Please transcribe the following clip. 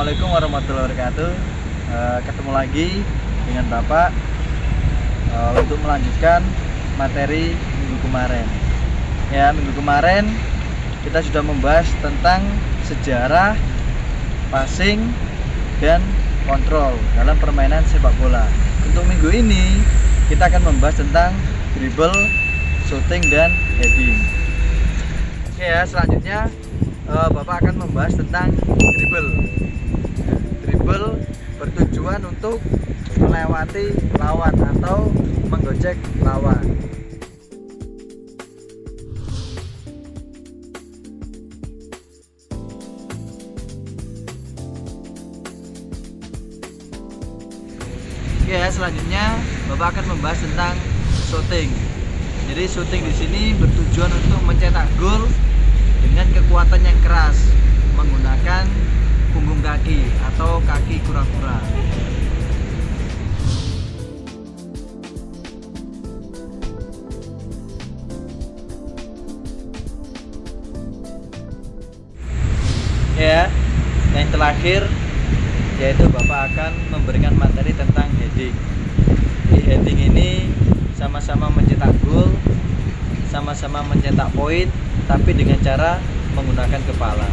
Assalamualaikum warahmatullahi wabarakatuh. Ketemu lagi dengan Bapak untuk melanjutkan materi minggu kemarin. Ya, minggu kemarin kita sudah membahas tentang sejarah passing dan kontrol dalam permainan sepak bola. Untuk minggu ini kita akan membahas tentang dribble, shooting, dan heading. Oke ya, selanjutnya Bapak akan membahas tentang dribble. Dribble bertujuan untuk melewati lawan atau menggocek lawan. Oke ya, selanjutnya Bapak akan membahas tentang shooting. Jadi shooting di sini bertujuan untuk mencetak gol dengan kekuatan yang keras menggunakan punggung kaki atau kaki kura-kura. Ya, yang terakhir yaitu Bapak akan memberikan materi tentang heading. Di heading ini sama-sama mencetak gol, sama-sama mencetak poin, tapi dengan cara menggunakan kepala.